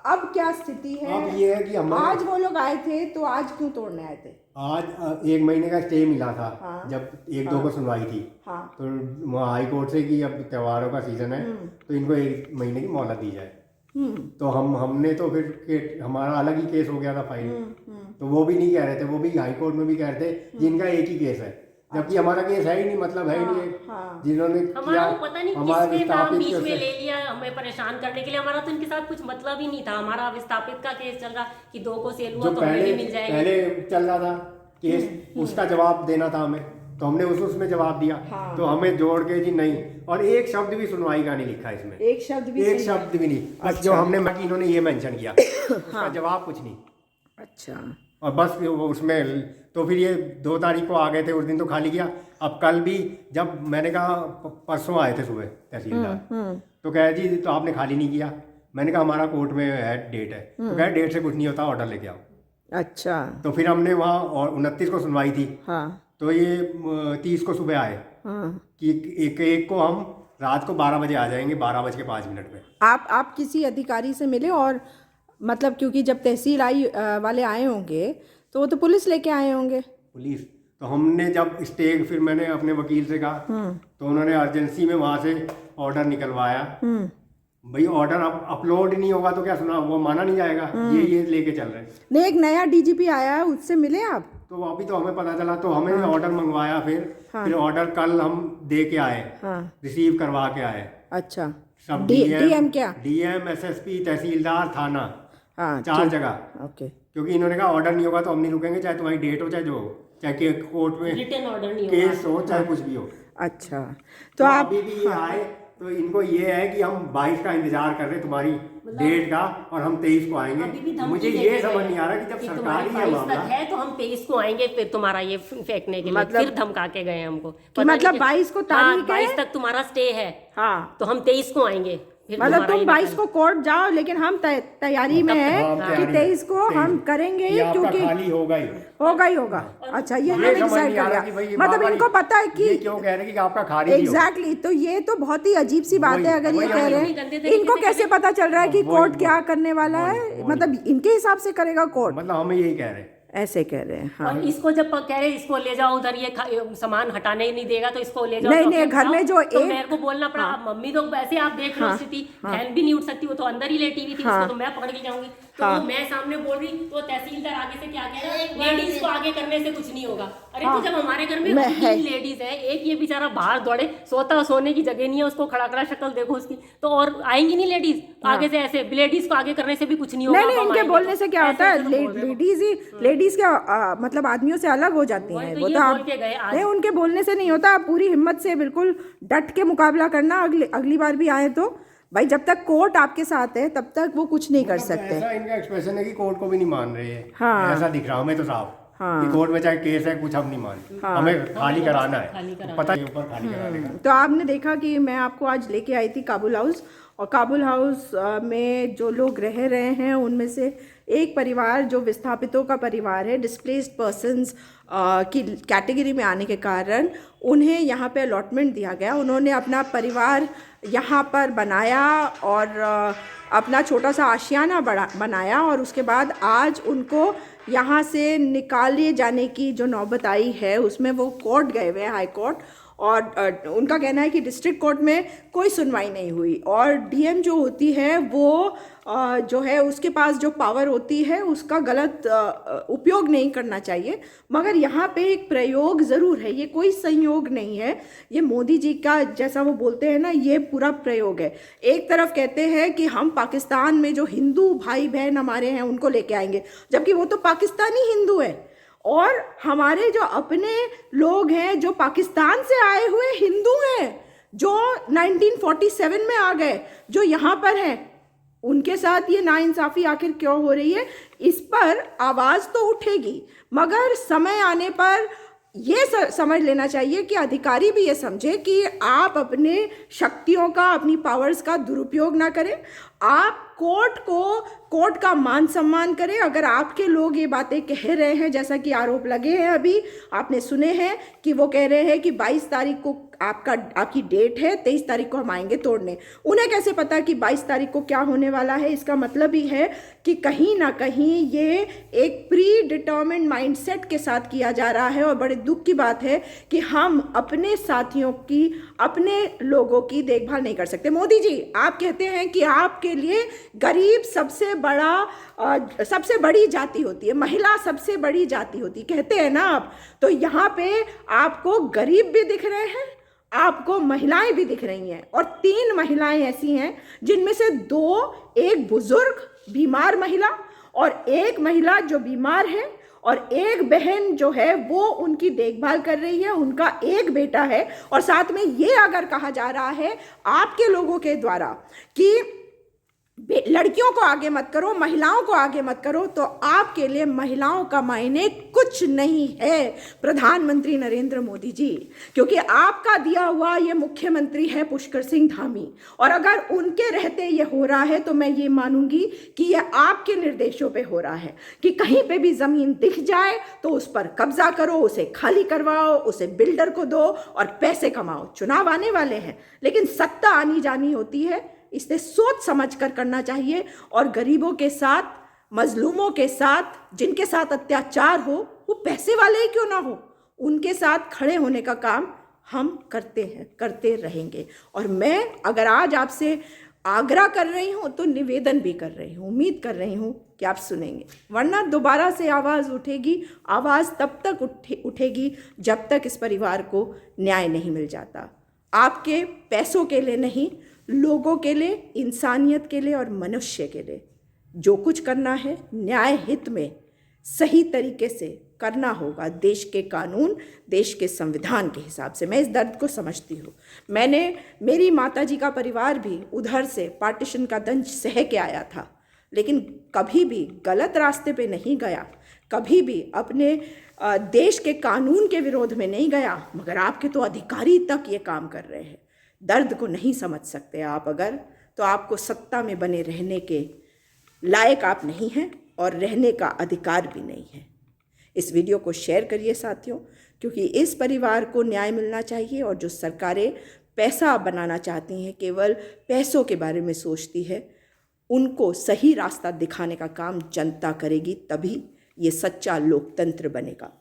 अब क्या स्थिति है? अब ये है कि आज वो लोग आए थे, तो आज क्यों तोड़ने आए थे? आज 1 महीने का स्टे मिला था, जब 1-2 को सुनवाई थी, तो वहाँ हाई कोर्ट से कि अब त्योहारों का सीजन है, तो इनको 1 महीने की मोहलत दी जाए। तो हमने तो फिर हमारा अलग ही केस हो गया था फाइल, तो वो भी नहीं कह रहे थे, वो भी हाई कोर्ट में भी कह रहे थे जिनका एक ही केस है, जबकि हमारा केस है ही नहीं, मतलब है ही नहीं। जिन्होंने हमारा पता नहीं किसने नाम बीच में ले लिया हमें परेशान करने के लिए, हमारा तो इनके साथ कुछ मतलब ही नहीं था। हमारा विस्थापित का केस चल रहा कि 2 को सेल हुआ तो हमें भी मिल जाएगा। पहले चल रहा था केस, उसका जवाब देना था हमें, तो हमने उसमें जवाब दिया, तो हमें जोड़ के जी नहीं, और एक शब्द भी सुनवाई का नहीं लिखा इसमें, एक शब्द भी नहीं। बस जो हमने इन्होंने ये मेंशन किया, उसका जवाब कुछ नहीं। अच्छा, और बस उसमें तो फिर ये 2 तारीख को आ गए थे, उस दिन तो खाली किया। अब कल भी जब मैंने कहा, परसों आए थे सुबह तहसीलदार, तो कहे जी तो आपने खाली नहीं किया। मैंने कहा हमारा कोर्ट में है, डेट है, तो कहे डेट से कुछ नहीं होता, ऑर्डर लेके आओ। अच्छा, तो फिर हमने वहाँ 29 को सुनवाई थी, तो ये 30 को सुबह आए कि एक को हम रात को 12 बजे आ जाएंगे, 12:05 पे। आप किसी अधिकारी से मिले? और मतलब क्योंकि जब तहसील वाले आए होंगे तो वो तो पुलिस लेके आए होंगे। पुलिस तो हमने जब स्टे, फिर मैंने अपने वकील से कहा, तो उन्होंने अर्जेंसी में वहाँ से ऑर्डर निकलवाया। भाई ऑर्डर अब अपलोड नहीं होगा तो क्या सुना, वो माना नहीं जाएगा, ये लेके चल रहे हैं। नहीं, एक नया डीजीपी आया है, उससे मिले आप? तो अभी तो हमें पता चला, तो हमें ऑर्डर मंगवाया, फिर ऑर्डर कल हम दे के आए, रिसीव करवा के आए। अच्छा, सब डीएम क्या? डीएम, एसएसपी, तहसीलदार, थाना, 4 जगह। ओके, क्योंकि इन्होंने कहा ऑर्डर नहीं होगा तो हम नहीं रुकेंगे, चाहे तुम्हारी डेट हो, चाहे जो हो, चाहे कोर्ट में रिटन ऑर्डर नहीं केस हो, चाहे कुछ भी हो। अच्छा, तो आप अभी भी ये आए, तो इनको ये है कि हम 22 का इंतजार कर रहे हैं तुम्हारी डेट का, और हम 23 को आएंगे। मुझे ये समझ नहीं आ रहा कि जब सरकारी है मामला है तो हम 23 को आएंगे, फिर तुम्हारा ये फेंकने के लिए मतलब, फिर धमका के गए हमको कि मतलब 22 को तारीख है, 22 तक तुम्हारा स्टे है, तो हम 23 को आएंगे। मतलब तुम 22 को कोर्ट जाओ, लेकिन हम तैयारी में है कि 23 को हम करेंगे, क्योंकि खाली होगा ही होगा। अच्छा, ये डिसाइड कर लिया, मतलब इनको पता है कि क्यों कह रहे हैं कि आपका खाली एग्जैक्टली। तो ये तो बहुत ही अजीब सी बात है, अगर ये कह रहे हैं, इनको कैसे पता चल रहा है कि कोर्ट क्या करने वाला है? मतलब इनके हिसाब से करेगा कोर्ट, मतलब हमें यही कह रहे हैं, ऐसे कह रहे हैं। हाँ, और इसको जब कह रहे इसको ले जाओ उधर, ये सामान हटाने ही नहीं देगा, तो इसको ले जाओ। नहीं, घर में जो तो मेरे को बोलना पड़ा। मम्मी तो वैसे आप देख रहे हो स्थिति, बहन भी नहीं उठ सकती, वो तो अंदर ही लेटी हुई थी, उसको तो मैं पकड़ के जाऊंगी। तो मैं सामने बोल रही, तो तहसीलदार आगे से क्या कह रहा है, लेडीज को आगे करने से कुछ नहीं होगा। अरे तो जब हमारे घर में 3 लेडीज है, एक ये बेचारा बाहर दौड़े, सोने की जगह नहीं है, उसको खड़ा शक्ल देखो उसकी, तो और आएंगी नहीं लेडीज आगे से। ऐसे लेडीज को आगे करने से भी कुछ नहीं होगा। नहीं, इनके बोलने से क्या होता है, लेडीज क्या मतलब आदमियों से अलग हो जाती हैं। वो तो आप नहीं, उनके बोलने से नहीं होता। आप पूरी हिम्मत से बिल्कुल डट के मुकाबला करना, अगली बार भी आए तो भाई, जब तक कोर्ट आपके साथ है तब तक वो कुछ नहीं कर सकते। ऐसा इनका एक्सप्रेशन है कि कोर्ट को भी नहीं मान रहे हैं। हाँ, ऐसा दिख रहा हमें तो साफ। कि कोर्ट में चाहे केस है कुछ हम नहीं मानते, हमें खाली कराना है, पता है ऊपर खाली कराने का। तो आपने देखा कि मैं आपको आज लेके आई थी काबुल हाउस, और काबुल हाउस में जो लोग रह रहे हैं उनमें से एक परिवार जो विस्थापितों का परिवार है, डिस्प्लेस्ड पर्सन्स की कैटेगरी में आने के कारण उन्हें यहाँ पे अलॉटमेंट दिया गया। उन्होंने अपना परिवार यहाँ पर बनाया और अपना छोटा सा आशियाना बनाया, और उसके बाद आज उनको यहाँ से निकाले जाने की जो नौबत आई है उसमें वो कोर्ट गए हुए हैं, हाई कोर्ट, और उनका कहना है कि डिस्ट्रिक्ट कोर्ट में कोई सुनवाई नहीं हुई, और डीएम जो होती है वो जो है उसके पास जो पावर होती है उसका गलत उपयोग नहीं करना चाहिए। मगर यहाँ पे एक प्रयोग ज़रूर है, ये कोई संयोग नहीं है, ये मोदी जी का जैसा वो बोलते हैं ना, ये पूरा प्रयोग है। एक तरफ कहते हैं कि हम पाकिस्तान में जो हिंदू भाई बहन हमारे हैं उनको लेके आएंगे, जबकि वो तो पाकिस्तानी हिंदू है, और हमारे जो अपने लोग हैं जो पाकिस्तान से आए हुए हिंदू हैं जो 1947 में आ गए, जो यहाँ पर हैं, उनके साथ ये नाइंसाफ़ी आखिर क्यों हो रही है? इस पर आवाज़ तो उठेगी, मगर समय आने पर ये समझ लेना चाहिए कि अधिकारी भी ये समझे कि आप अपने शक्तियों का, अपनी पावर्स का दुरुपयोग ना करें। आप कोर्ट का मान सम्मान करें। अगर आपके लोग ये बातें कह रहे हैं, जैसा कि आरोप लगे हैं, अभी आपने सुने हैं कि वो कह रहे हैं कि 22 तारीख को आपकी डेट है, 23 तारीख को हम आएंगे तोड़ने। उन्हें कैसे पता कि 22 तारीख को क्या होने वाला है? इसका मतलब ही है कि कहीं ना कहीं ये एक प्री डिटर्मिन्ड माइंडसेट के साथ किया जा रहा है, और बड़े दुख की बात है कि हम अपने साथियों की, अपने लोगों की देखभाल नहीं कर सकते। मोदी जी, आप कहते हैं कि आपके लिए गरीब सबसे बड़ी जाति होती है, महिला सबसे बड़ी जाति होती है, कहते हैं ना आप। तो यहाँ पे आपको गरीब भी दिख रहे हैं, आपको महिलाएं भी दिख रही हैं, और 3 महिलाएं ऐसी हैं जिनमें से 2, एक बुजुर्ग बीमार महिला और एक महिला जो बीमार है, और एक बहन जो है वो उनकी देखभाल कर रही है, उनका एक बेटा है। और साथ में ये अगर कहा जा रहा है आपके लोगों के द्वारा कि लड़कियों को आगे मत करो, महिलाओं को आगे मत करो, तो आपके लिए महिलाओं का मायने कुछ नहीं है प्रधानमंत्री नरेंद्र मोदी जी, क्योंकि आपका दिया हुआ ये मुख्यमंत्री है पुष्कर सिंह धामी, और अगर उनके रहते ये हो रहा है तो मैं ये मानूंगी कि ये आपके निर्देशों पे हो रहा है कि कहीं पे भी ज़मीन दिख जाए तो उस पर कब्जा करो, उसे खाली करवाओ, उसे बिल्डर को दो और पैसे कमाओ। चुनाव आने वाले हैं, लेकिन सत्ता आनी जानी होती है, इसलिए सोच समझ कर करना चाहिए। और गरीबों के साथ, मजलूमों के साथ, जिनके साथ अत्याचार हो, वो पैसे वाले ही क्यों ना हो, उनके साथ खड़े होने का काम हम करते हैं, करते रहेंगे। और मैं अगर आज आपसे आग्रह कर रही हूँ तो निवेदन भी कर रही हूँ, उम्मीद कर रही हूँ कि आप सुनेंगे, वरना दोबारा से आवाज़ उठेगी। आवाज़ तब तक उठेगी जब तक इस परिवार को न्याय नहीं मिल जाता। आपके पैसों के लिए नहीं, लोगों के लिए, इंसानियत के लिए और मनुष्य के लिए जो कुछ करना है न्याय हित में सही तरीके से करना होगा, देश के कानून, देश के संविधान के हिसाब से। मैं इस दर्द को समझती हूँ। मेरी माताजी का परिवार भी उधर से पार्टीशन का दंश सह के आया था, लेकिन कभी भी गलत रास्ते पे नहीं गया, कभी भी अपने देश के कानून के विरोध में नहीं गया। मगर आपके तो अधिकारी तक ये काम कर रहे हैं। दर्द को नहीं समझ सकते आप अगर, तो आपको सत्ता में बने रहने के लायक आप नहीं हैं और रहने का अधिकार भी नहीं है। इस वीडियो को शेयर करिए साथियों, क्योंकि इस परिवार को न्याय मिलना चाहिए। और जो सरकारें पैसा बनाना चाहती हैं, केवल पैसों के बारे में सोचती है, उनको सही रास्ता दिखाने का काम जनता करेगी, तभी ये सच्चा लोकतंत्र बनेगा।